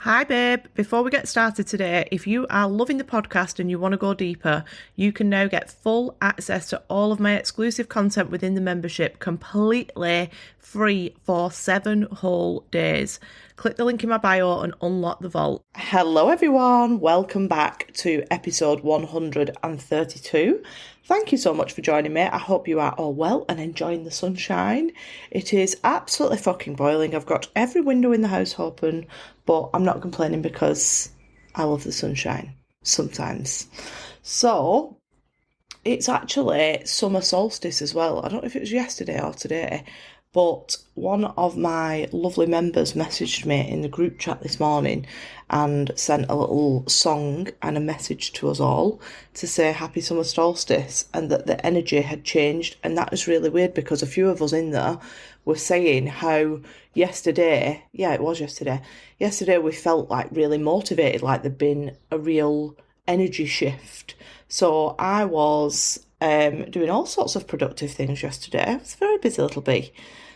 Hi, babe. Before we get started today, if you are loving the podcast and you want to go deeper, you can now get full access to all of my exclusive content within the membership completely free for 7 whole days. Click the link in my bio and unlock the vault. Hello, everyone. Welcome back to episode 132. Thank you so much for joining me. I hope you are all well and enjoying the sunshine. It is absolutely fucking boiling. I've got every window in the house open, but I'm not complaining because I love the sunshine sometimes. So, it's actually summer solstice as well. I don't know if it was yesterday or today, but one of my lovely members messaged me in the group chat this morning and sent a little song and a message to us all to say happy summer solstice and that the energy had changed. And that was really weird because a few of us in there were saying how yesterday we felt like really motivated, like there'd been a real energy shift. So I was doing all sorts of productive things yesterday. It's a very busy little bee.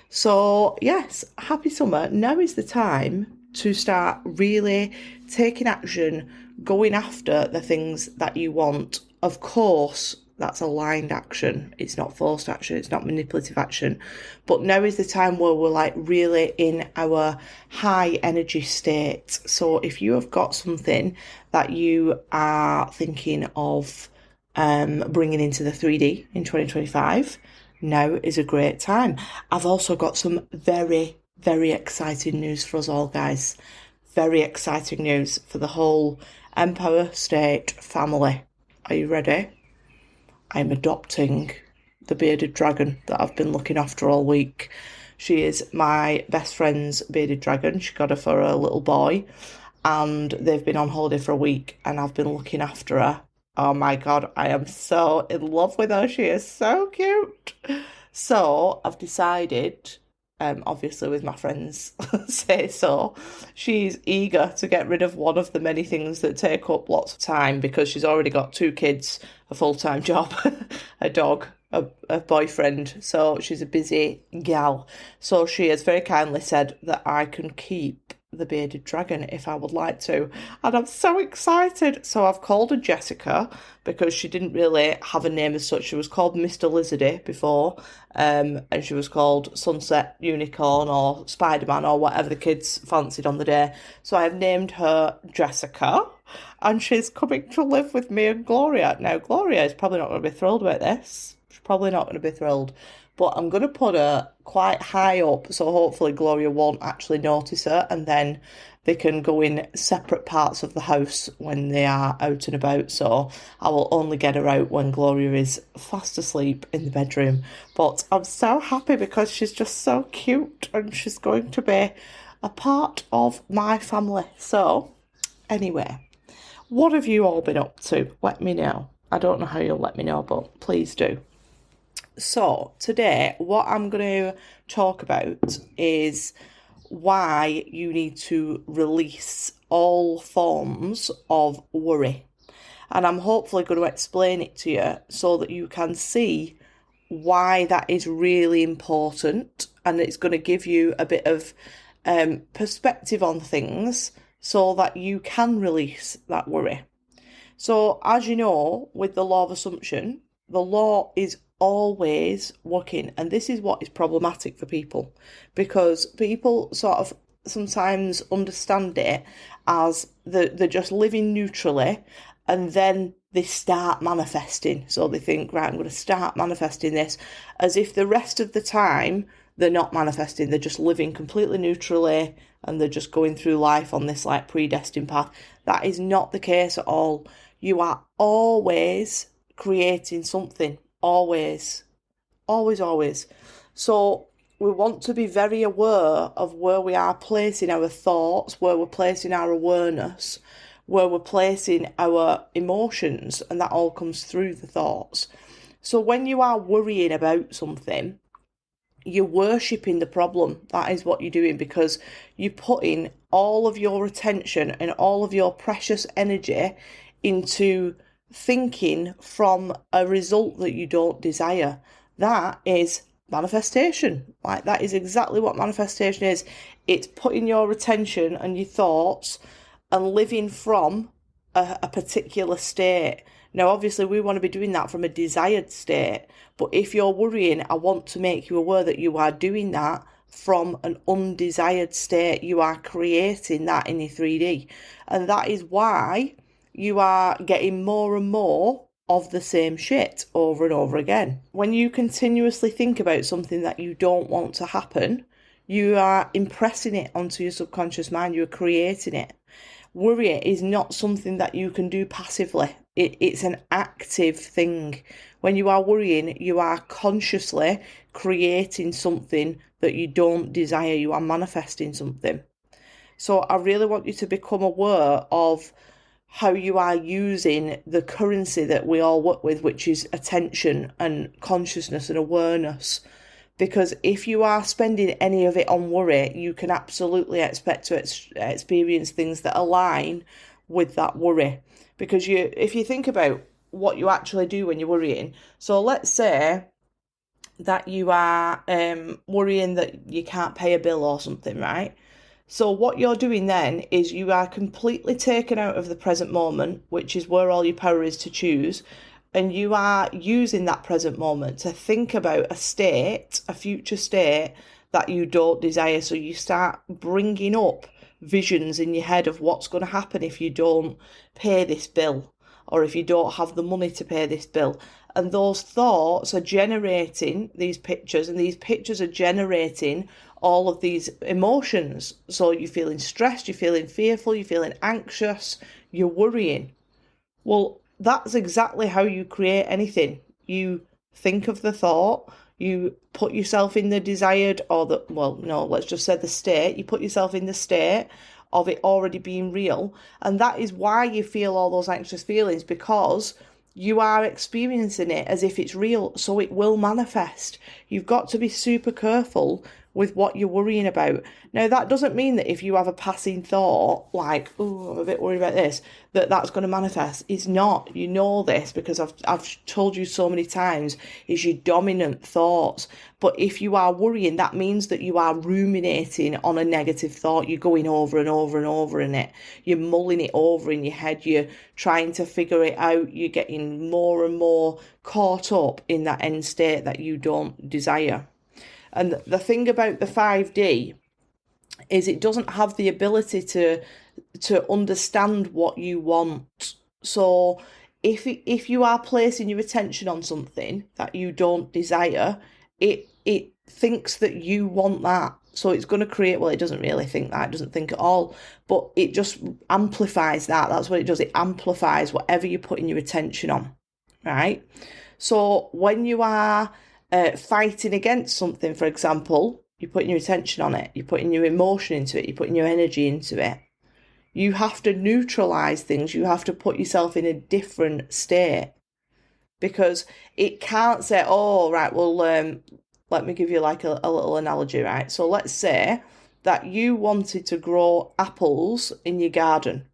So yes, happy summer. Now is the time to start really taking action, going after the things that you want. Of course, that's aligned action. It's not forced action. It's not manipulative action. But now is the time where we're like really in our high energy state. So if you have got something that you are thinking of bringing into the 3D in 2025, now is a great time. I've also got some very, very exciting news for us all, guys. Very exciting news for the whole Empire State family. Are you ready? I'm adopting the bearded dragon that I've been looking after all week. She is my best friend's bearded dragon. She got her for a little boy, and they've been on holiday for a week, and I've been looking after her. Oh my God, I am so in love with her. She is so cute. So I've decided, obviously with my friends say so, she's eager to get rid of one of the many things that take up lots of time because she's already got 2 kids, a full-time job, a dog, a boyfriend. So she's a busy gal. So she has very kindly said that I can keep the bearded dragon if I would like to, and I'm so excited. So I've called her Jessica because she didn't really have a name as such. She was called Mr. Lizardy before, and she was called Sunset Unicorn or Spider-Man or whatever the kids fancied on the day. So I have named her Jessica, and she's coming to live with me and Gloria. Now Gloria is probably not going to be thrilled about this. She's probably not going to be thrilled. But I'm going to put her quite high up, so hopefully Gloria won't actually notice her, and then they can go in separate parts of the house when they are out and about. So I will only get her out when Gloria is fast asleep in the bedroom. But I'm so happy because she's just so cute, and she's going to be a part of my family. So anyway, what have you all been up to? Let me know. I don't know how you'll let me know, but please do. So today, what I'm going to talk about is why you need to release all forms of worry. And I'm hopefully going to explain it to you so that you can see why that is really important, and it's going to give you a bit of perspective on things so that you can release that worry. So as you know, with the law of assumption, the law is always working, and this is what is problematic for people, because people sort of sometimes understand it as they're just living neutrally, and then they start manifesting. So they think, right, I'm going to start manifesting this, as if the rest of the time they're not manifesting, they're just living completely neutrally, and they're just going through life on this like predestined path. That is not the case at all. You are always creating something. Always. So we want to be very aware of where we are placing our thoughts, where we're placing our awareness, where we're placing our emotions, and that all comes through the thoughts. So when you are worrying about something, you're worshipping the problem. That is what you're doing, because you're putting all of your attention and all of your precious energy into thinking from a result that you don't desire. That is manifestation. Like, that is exactly what manifestation is. It's putting your attention and your thoughts and living from a particular state. Now, obviously, we want to be doing that from a desired state. But if you're worrying, I want to make you aware that you are doing that from an undesired state. You are creating that in your 3D. And that is why you are getting more and more of the same shit over and over again. When you continuously think about something that you don't want to happen, you are impressing it onto your subconscious mind. You're creating it. Worry is not something that you can do passively. It's an active thing. When you are worrying, you are consciously creating something that you don't desire. You are manifesting something. So I really want you to become aware of how you are using the currency that we all work with, which is attention and consciousness and awareness. Because if you are spending any of it on worry, you can absolutely expect to experience things that align with that worry. Because if you think about what you actually do when you're worrying, so let's say that you are worrying that you can't pay a bill or something, right? So what you're doing then is you are completely taken out of the present moment, which is where all your power is to choose, and you are using that present moment to think about a state, a future state that you don't desire. So you start bringing up visions in your head of what's going to happen if you don't pay this bill, or if you don't have the money to pay this bill. And those thoughts are generating these pictures, and these pictures are generating all of these emotions. So you're feeling stressed, you're feeling fearful, you're feeling anxious, you're worrying. Well, that's exactly how you create anything. You think of the thought, you put yourself in the desired, let's just say the state. You put yourself in the state of it already being real. And that is why you feel all those anxious feelings, because you are experiencing it as if it's real, so it will manifest. You've got to be super careful with what you're worrying about. Now, that doesn't mean that if you have a passing thought, like, oh, I'm a bit worried about this, that's going to manifest. It's not. You know this because I've told you so many times, it's your dominant thoughts. But if you are worrying, that means that you are ruminating on a negative thought. You're going over and over and over in it. You're mulling it over in your head. You're trying to figure it out. You're getting more and more caught up in that end state that you don't desire. And the thing about the 5D is it doesn't have the ability to understand what you want. So if you are placing your attention on something that you don't desire, it thinks that you want that. So it's going to create, well, it doesn't really think that, it doesn't think at all, but it just amplifies that. That's what it does. It amplifies whatever you're putting your attention on, right? So when you are fighting against something, for example, you're putting your attention on it, you're putting your emotion into it, you're putting your energy into it. You have to neutralize things. You have to put yourself in a different state, because it can't say, oh, right, well, let me give you like a little analogy, right? So let's say that you wanted to grow apples in your garden,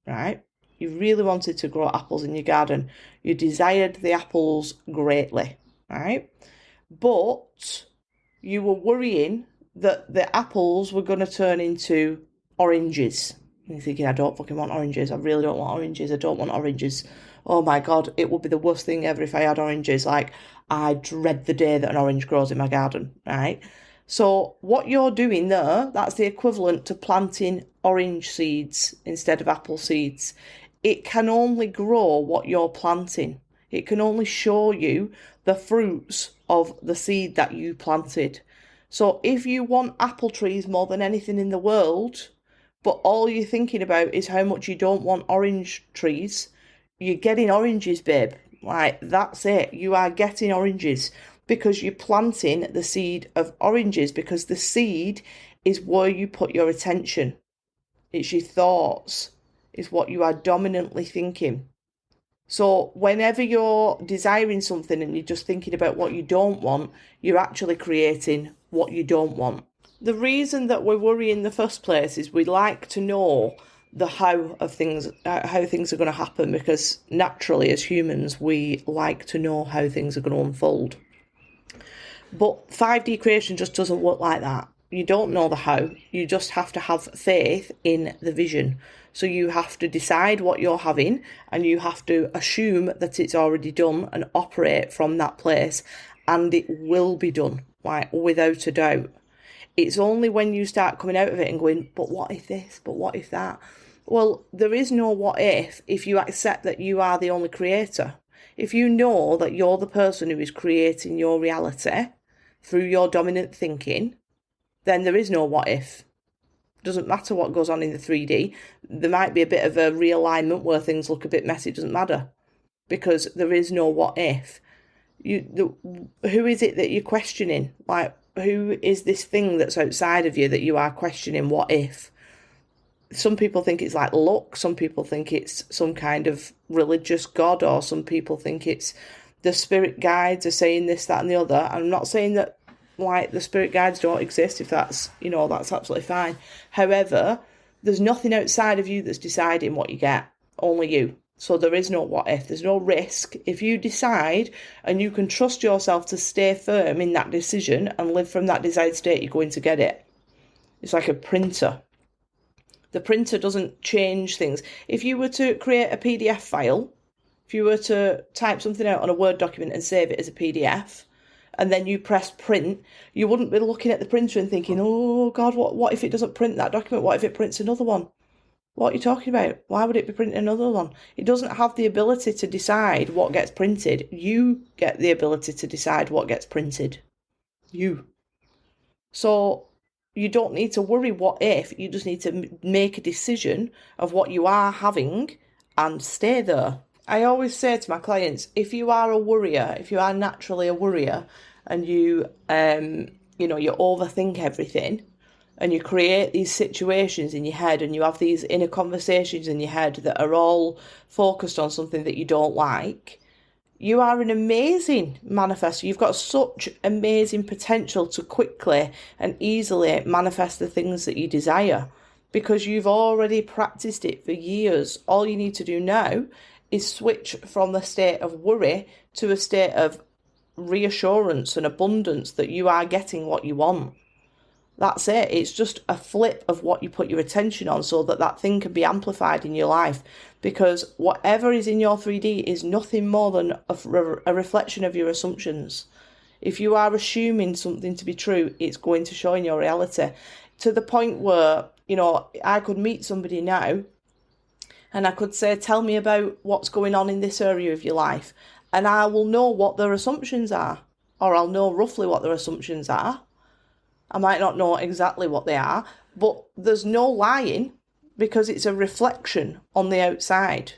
right? You really wanted to grow apples in your garden. You desired the apples greatly, right? But you were worrying that the apples were going to turn into oranges. And you're thinking, I don't fucking want oranges. I really don't want oranges. I don't want oranges. Oh my God, it would be the worst thing ever if I had oranges. Like, I dread the day that an orange grows in my garden, right? So what you're doing there, that's the equivalent to planting orange seeds instead of apple seeds. It can only grow what you're planting. It can only show you the fruits of the seed that you planted. So if you want apple trees more than anything in the world, but all you're thinking about is how much you don't want orange trees, you're getting oranges, babe. Like, that's it. You are getting oranges because you're planting the seed of oranges, because the seed is where you put your attention. It's your thoughts. It's what you are dominantly thinking. So whenever you're desiring something and you're just thinking about what you don't want, you're actually creating what you don't want. The reason that we worry in the first place is we like to know the how things are going to happen, because naturally as humans we like to know how things are going to unfold. But 5D creation just doesn't work like that. You don't know the how. You just have to have faith in the vision. So you have to decide what you're having, and you have to assume that it's already done and operate from that place, and it will be done, like, without a doubt. It's only when you start coming out of it and going, but what if this, but what if that? Well, there is no what if you accept that you are the only creator. If you know that you're the person who is creating your reality through your dominant thinking, then there is no what if. Doesn't matter what goes on in the 3D. There might be a bit of a realignment where things look a bit messy. It doesn't matter, because there is no what if. Who is it that you're questioning? Like, who is this thing that's outside of you that you are questioning what if? Some people think it's like luck. Some people think it's some kind of religious god, or some people think it's the spirit guides are saying this, that, and the other. I'm not saying that, like, the spirit guides don't exist. If that's, that's absolutely fine. However, there's nothing outside of you that's deciding what you get. Only you. So there is no what if. There's no risk. If you decide and you can trust yourself to stay firm in that decision and live from that desired state, you're going to get it. It's like a printer. The printer doesn't change things. If you were to create a PDF file, if you were to type something out on a Word document and save it as a PDF, and then you press print, you wouldn't be looking at the printer and thinking, oh God, what if it doesn't print that document? What if it prints another one? What are you talking about? Why would it be printing another one? It doesn't have the ability to decide what gets printed. You get the ability to decide what gets printed. You. So you don't need to worry what if. You just need to make a decision of what you are having and stay there. I always say to my clients, if you are a worrier, if you are naturally a worrier, and you overthink everything, and you create these situations in your head, and you have these inner conversations in your head that are all focused on something that you don't like, you are an amazing manifestor. You've got such amazing potential to quickly and easily manifest the things that you desire, because you've already practiced it for years. All you need to do now is switch from the state of worry to a state of reassurance and abundance that you are getting what you want. That's it. It's just a flip of what you put your attention on, so that thing can be amplified in your life. Because whatever is in your 3D is nothing more than a reflection of your assumptions. If you are assuming something to be true, it's going to show in your reality. To the point where, I could meet somebody now and I could say, tell me about what's going on in this area of your life. And I will know what their assumptions are, or I'll know roughly what their assumptions are. I might not know exactly what they are, but there's no lying, because it's a reflection on the outside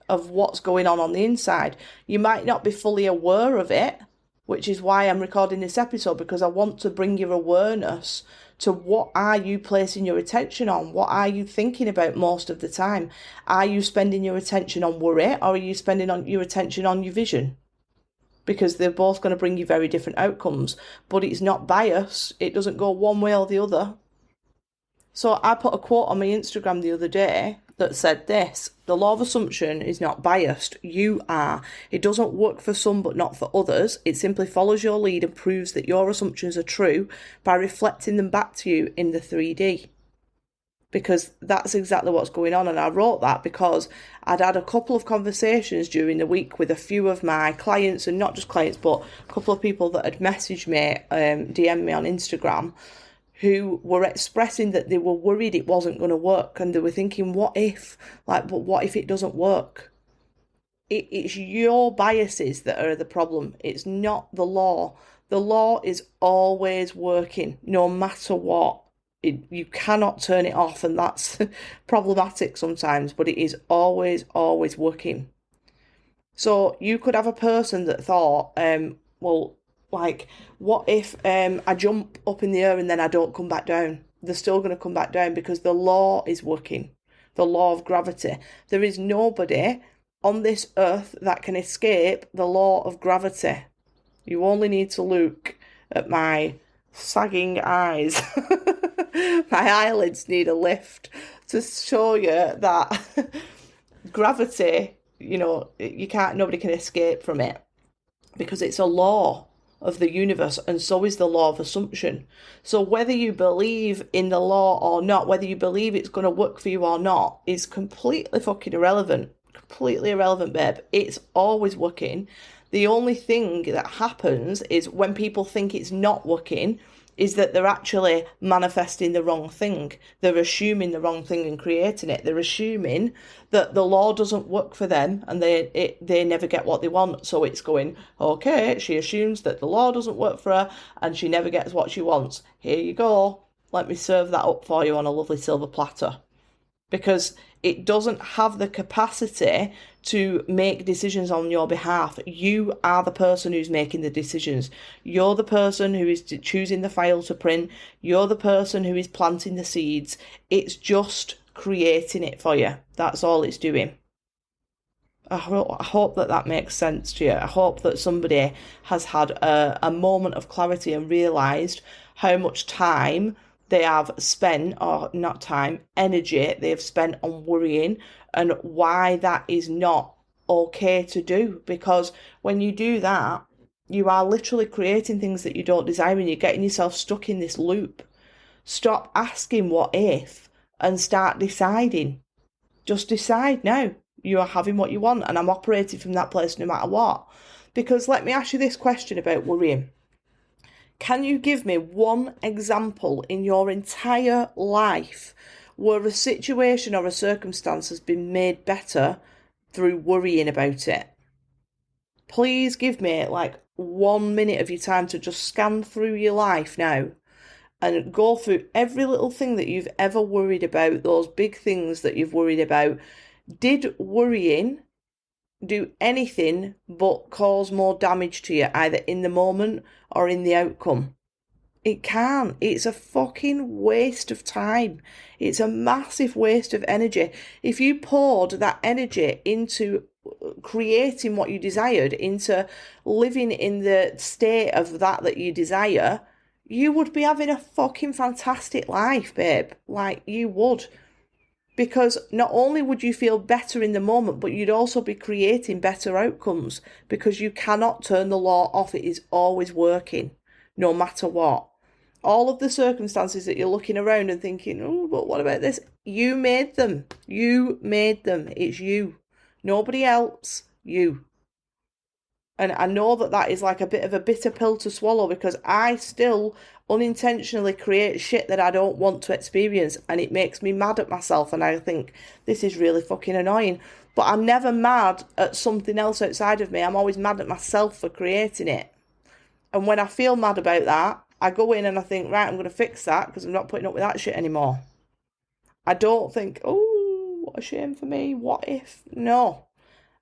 of what's going on the inside. You might not be fully aware of it, which is why I'm recording this episode, because I want to bring your awareness to what are you placing your attention on? What are you thinking about most of the time? Are you spending your attention on worry, or are you spending your attention on your vision? Because they're both going to bring you very different outcomes, but it's not biased. It doesn't go one way or the other. So I put a quote on my Instagram the other day that said this: the law of assumption is not biased. You are. It doesn't work for some but not for others. It simply follows your lead and proves that your assumptions are true by reflecting them back to you in the 3D. Because that's exactly what's going on. And I wrote that because I'd had a couple of conversations during the week with a few of my clients, and not just clients, but a couple of people that had messaged me, DM me on Instagram, who were expressing that they were worried it wasn't going to work, and they were thinking, what if? But what if it doesn't work? It's your biases that are the problem. It's not the law. The law is always working, no matter what. You cannot turn it off, and that's problematic sometimes, but it is always working. So you could have a person that thought, what if I jump up in the air and then I don't come back down? They're still going to come back down, because the law is working, the law of gravity. There is nobody on this earth that can escape the law of gravity. You only need to look at my sagging eyes. My eyelids need a lift to show you that gravity, nobody can escape from it, because it's a law. of the universe, and so is the law of assumption. So whether you believe in the law or not, whether you believe it's going to work for you or not, is completely fucking irrelevant. Completely irrelevant, babe. It's always working. The only thing that happens is when people think it's not working, is that they're actually manifesting the wrong thing. They're assuming the wrong thing and creating it. They're assuming that the law doesn't work for them and they never get what they want. So it's going, okay, she assumes that the law doesn't work for her and she never gets what she wants. Here you go. Let me serve that up for you on a lovely silver platter. Because it doesn't have the capacity to make decisions on your behalf. You are the person who's making the decisions. You're the person who is choosing the file to print. You're the person who is planting the seeds. It's just creating it for you. That's all it's doing. I hope that makes sense to you. I hope that somebody has had a moment of clarity and realised how much time they have spent, or not time, energy they have spent on worrying, and why that is not okay to do. Because when you do that, you are literally creating things that you don't desire and you're getting yourself stuck in this loop. Stop asking what if and start deciding. Just decide now. You are having what you want, and I'm operating from that place no matter what. Because let me ask you this question about worrying. Can you give me one example in your entire life where a situation or a circumstance has been made better through worrying about it? Please give me like 1 minute of your time to just scan through your life now and go through every little thing that you've ever worried about, those big things that you've worried about. Did worrying do anything but cause more damage to you, either in the moment or in the outcome? It can't. It's a fucking waste of time. It's a massive waste of energy. If you poured that energy into creating what you desired, into living in the state of that you desire, you would be having a fucking fantastic life, babe. Like, you would. Because not only would you feel better in the moment, but you'd also be creating better outcomes, because you cannot turn the law off. It is always working, no matter what. All of the circumstances that you're looking around and thinking, oh, but what about this? You made them. You made them. It's you. Nobody else. You. And I know that is like a bit of a bitter pill to swallow, because I still unintentionally create shit that I don't want to experience, and it makes me mad at myself, and I think this is really fucking annoying. But I'm never mad at something else outside of me. I'm always mad at myself for creating it. And when I feel mad about that, I go in and I think, right, I'm going to fix that because I'm not putting up with that shit anymore. I don't think, oh, what a shame for me. What if? No.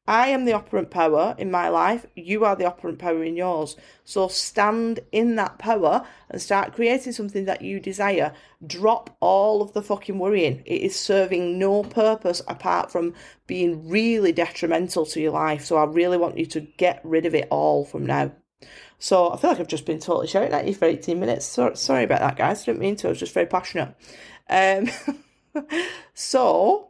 I am the operant power in my life. You are the operant power in yours. So stand in that power and start creating something that you desire. Drop all of the fucking worrying. It is serving no purpose apart from being really detrimental to your life. So I really want you to get rid of it all from now. So I feel like I've just been totally shouting at you for 18 minutes. Sorry about that, guys. I didn't mean to. I was just very passionate. So...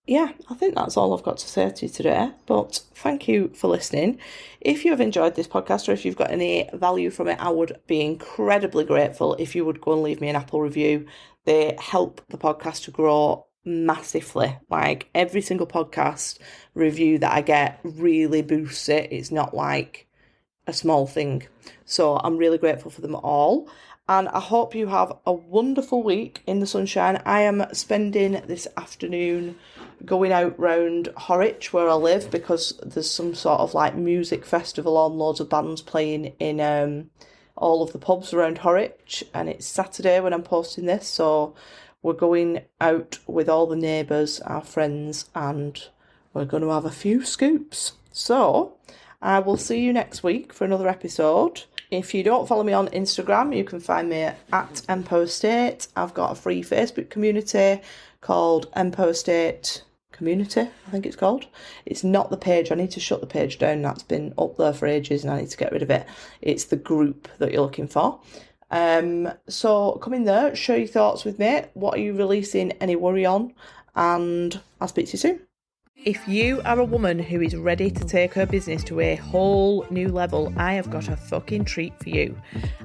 yeah, I think that's all I've got to say to you today, but thank you for listening. If you have enjoyed this podcast, or if you've got any value from it, I would be incredibly grateful if you would go and leave me an Apple review. They help the podcast to grow massively. Like, every single podcast review that I get really boosts it. It's not like a small thing. So I'm really grateful for them all. And I hope you have a wonderful week in the sunshine. I am spending this afternoon going out round Horwich, where I live, because there's some sort of like music festival on, loads of bands playing in all of the pubs around Horwich. And it's Saturday when I'm posting this, so we're going out with all the neighbours, our friends, and we're going to have a few scoops. So I will see you next week for another episode. If you don't follow me on Instagram, you can find me at Empower State. I've got a free Facebook community called Empower State Community, I think it's called. It's not the page. I need to shut the page down. That's been up there for ages and I need to get rid of it. It's the group that you're looking for. So come in there, share your thoughts with me. What are you releasing any worry on? And I'll speak to you soon. If you are a woman who is ready to take her business to a whole new level, I have got a fucking treat for you.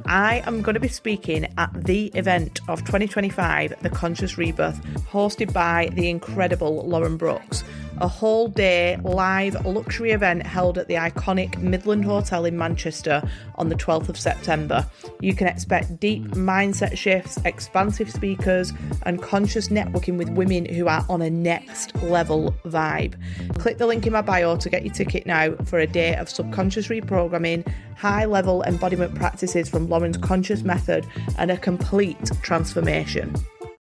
I am going to be speaking at the event of 2025, The Conscious Rebirth, hosted by the incredible Lauren Brooks. A whole day live luxury event held at the iconic Midland Hotel in Manchester on the 12th of September. You can expect deep mindset shifts, expansive speakers, and conscious networking with women who are on a next level vibe. Click the link in my bio to get your ticket now for a day of subconscious reprogramming, high-level embodiment practices from Lauren's conscious method, and a complete transformation.